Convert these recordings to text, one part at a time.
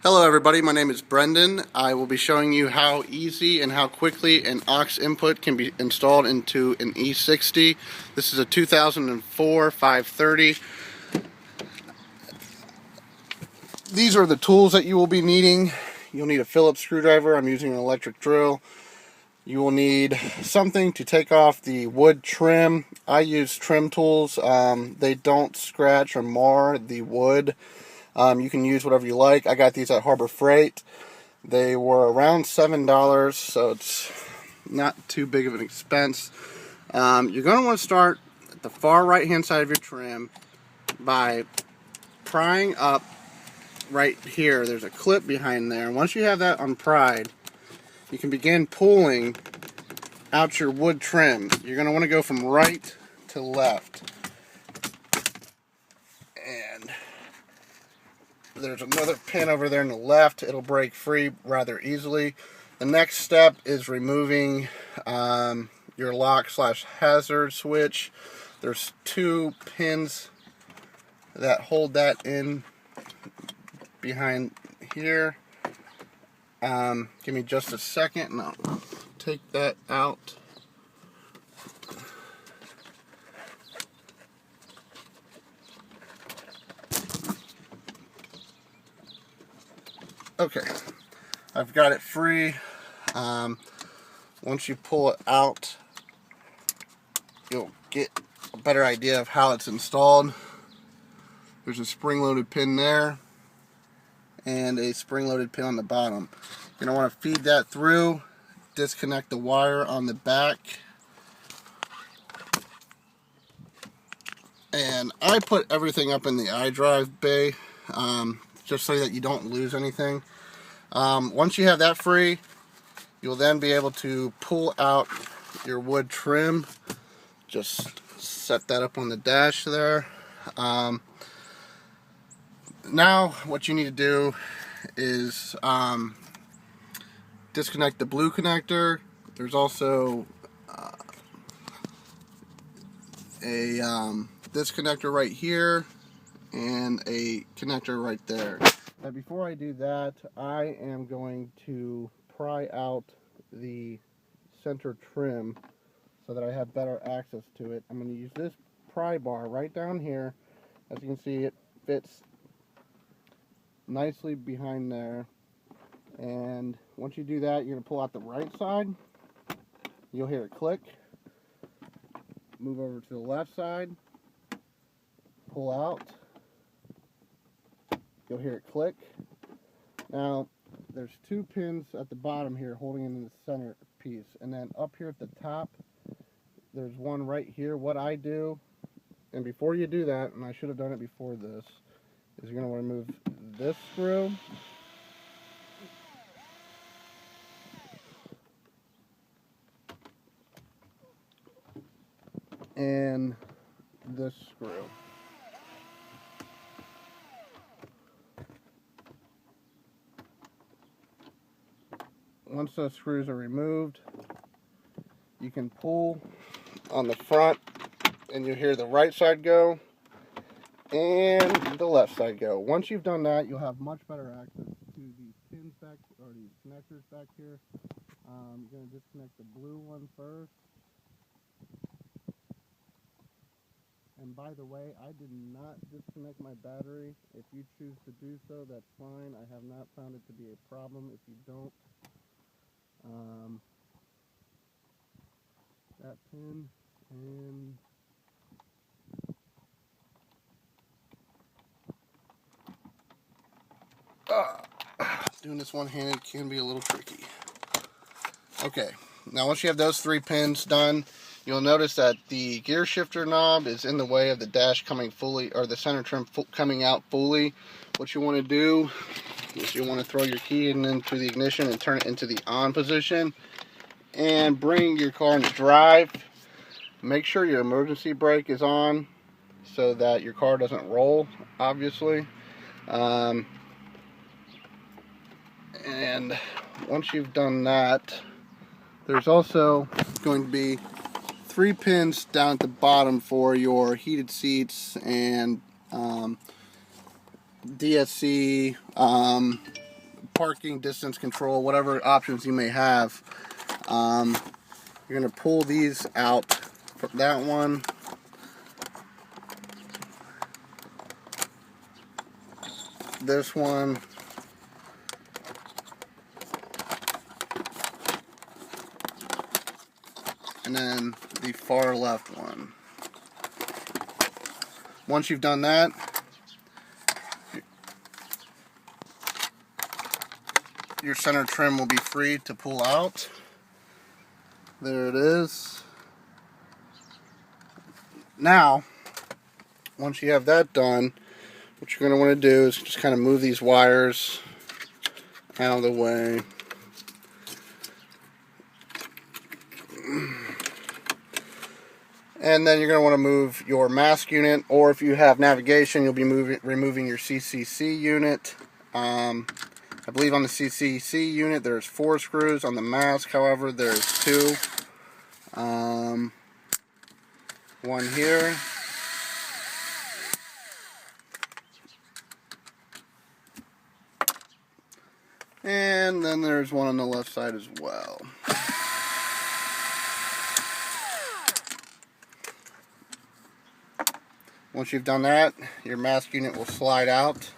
Hello everybody, my name is Brendan. I will be showing you how easy and how quickly an aux input can be installed into an E60. This is a 2004 530. These are the tools that you will be needing. You'll need a Phillips screwdriver. I'm using an electric drill. You will need something to take off the wood trim. I use trim tools. They don't scratch or mar the wood. You can use whatever you like. I got these at Harbor Freight. They were around $7, so it's not too big of an expense. You're going to want to start at the far right hand side of your trim by prying up right here. There's a clip behind there. Once you have that unpried, you can begin pulling out your wood trim. You're going to want to go from right to left. And there's another pin over there on the left. It'll break free rather easily. The next step is removing your lock/hazard switch. There's two pins that hold that in behind here. Give me just a second and I'll take that out. Okay, I've got it free. Once you pull it out, you'll get a better idea of how it's installed. There's a spring-loaded pin there and a spring-loaded pin on the bottom. You're going to want to feed that through, disconnect the wire on the back. And I put everything up in the iDrive bay, just so that you don't lose anything. Once you have that free, you'll then be able to pull out your wood trim. Just set that up on the dash there. Now what you need to do is disconnect the blue connector. There's also this connector right here and a connector right there. Now before I do that, I am going to pry out the center trim so that I have better access to it. I'm going to use this pry bar right down here. As you can see, it fits nicely behind there. And once you do that, you're going to pull out the right side. You'll hear it click. Move over to the left side. Pull out. You'll hear it click. Now, there's two pins at the bottom here holding in the center piece. And then up here at the top, there's one right here. What I do, and before you do that, and I should have done it before this, is you're going to want to remove this screw. And this screw. Once those screws are removed, you can pull on the front and you'll hear the right side go and the left side go. Once you've done that, you'll have much better access to these pins back, or these connectors back here. I'm going to disconnect the blue one first. And by the way, I did not disconnect my battery. If you choose to do so, that's fine. I have not found it to be a problem if you don't. That pin and doing this one-handed can be a little tricky. Okay, now once you have those three pins done, you'll notice that the gear shifter knob is in the way of the dash coming fully, or the center trim coming out fully. What you want to do is you want to throw your key into the ignition and turn it into the on position and bring your car into drive. Make sure your emergency brake is on so that your car doesn't roll, obviously. And once you've done that, there's also going to be three pins down at the bottom for your heated seats and DSC, parking, distance control, whatever options you may have. You're going to pull these out from that one. This one. And then the far left one. Once you've done that, your center trim will be free to pull out. There it is. Now, once you have that done, what you're going to want to do is just kind of move these wires out of the way. And then you're going to want to move your mask unit, or if you have navigation, you'll be removing your CCC unit. I believe on the CCC unit there's 4 screws. On the mask, however, there's 2. One here. And then there's one on the left side as well. Once you've done that, your mask unit will slide out.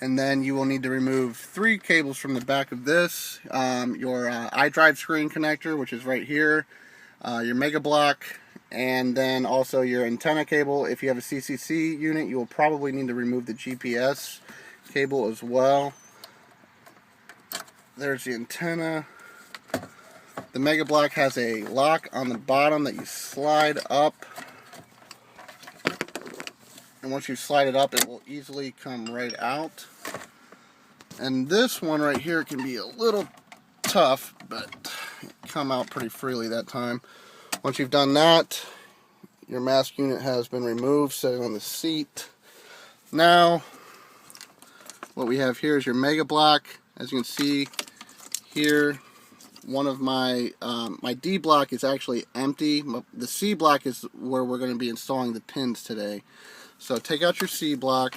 And then you will need to remove 3 cables from the back of this. Your iDrive screen connector, which is right here. Your Mega Block. And then also your antenna cable. If you have a CCC unit, you will probably need to remove the GPS cable as well. There's the antenna. The Mega Block has a lock on the bottom that you slide up. And once you slide it up, it will easily come right out. And this one right here can be a little tough, but come out pretty freely that time. Once you've done that, your mask unit has been removed, sitting on the seat. Now, what we have here is your Mega Block. As you can see here, one of my my D block is actually empty. The C block is where we're going to be installing the pins today. So take out your C block.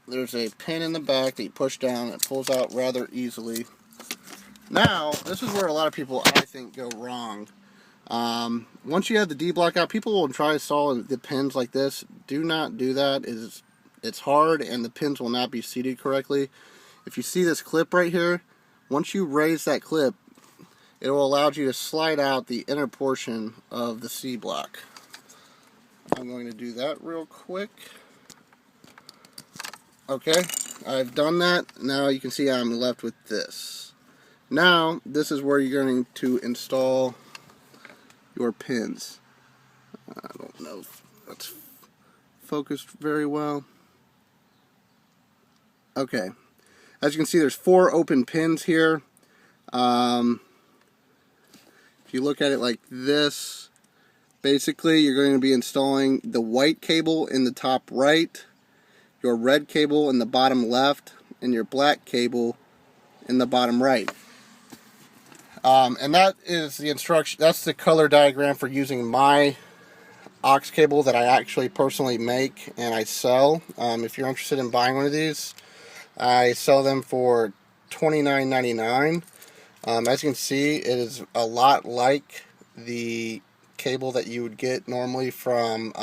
There's a pin in the back that you push down. It pulls out rather easily. Now, this is where a lot of people, I think, go wrong. Once you have the D block out, people will try to install the pins like this. Do not do that. It's hard, and the pins will not be seated correctly. If you see this clip right here, once you raise that clip, it will allow you to slide out the inner portion of the C block. I'm going to do that real quick. Okay, I've done that. Now you can see I'm left with this. Now, this is where you're going to install your pins. I don't know if that's focused very well. Okay, as you can see, there's 4 open pins here. If you look at it like this, basically you're going to be installing the white cable in the top right, your red cable in the bottom left, and your black cable in the bottom right. And that is the instruction. That's the color diagram for using my aux cable that I actually personally make and I sell. If you're interested in buying one of these, I sell them for $29.99. As you can see, it is a lot like the cable that you would get normally from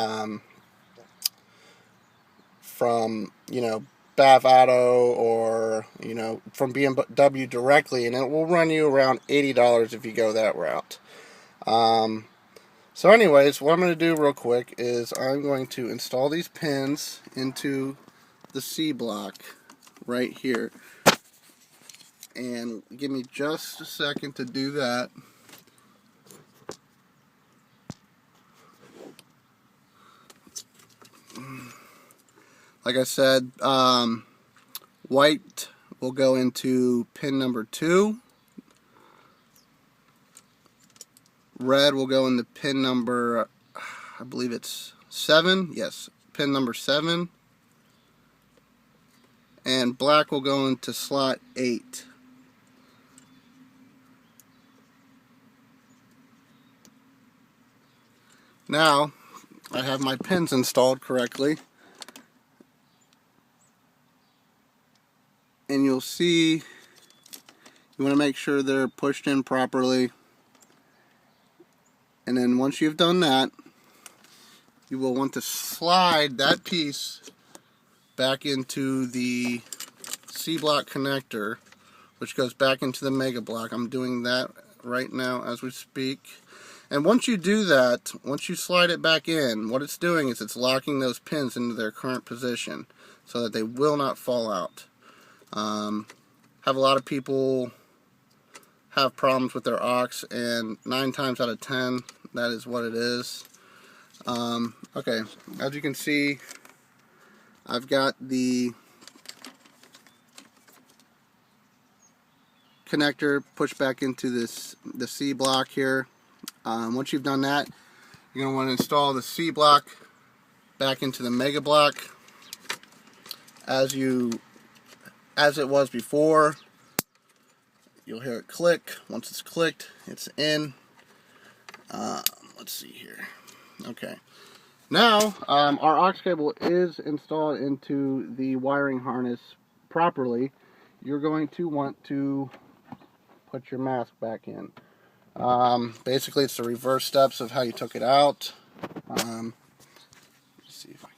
you know, Bavado or, you know, from BMW directly, and it will run you around $80 if you go that route. So anyways, what I'm going to do real quick is I'm going to install these pins into the C block right here. And give me just a second to do that. Like I said, white will go into pin number 2. Red will go into pin number, I believe it's 7. Yes, pin number 7. And black will go into slot 8. Now, I have my pins installed correctly. and you'll see you want to make sure they're pushed in properly. And then once you've done that, you will want to slide that piece back into the C-block connector, which goes back into the mega block. I'm doing that right now as we speak. And once you do that, once you slide it back in, what it's doing is it's locking those pins into their current position so that they will not fall out. Have a lot of people have problems with their aux, and 9 times out of 10 that is what it is. Okay, as you can see, I've got the connector pushed back into the C block here. Once you've done that, you're going to want to install the C block back into the mega block as it was before. You'll hear it click. Once it's clicked, it's in. Let's see here. Okay. Now, our aux cable is installed into the wiring harness properly. You're going to want to put your mask back in. Basically, it's the reverse steps of how you took it out. Let's see if I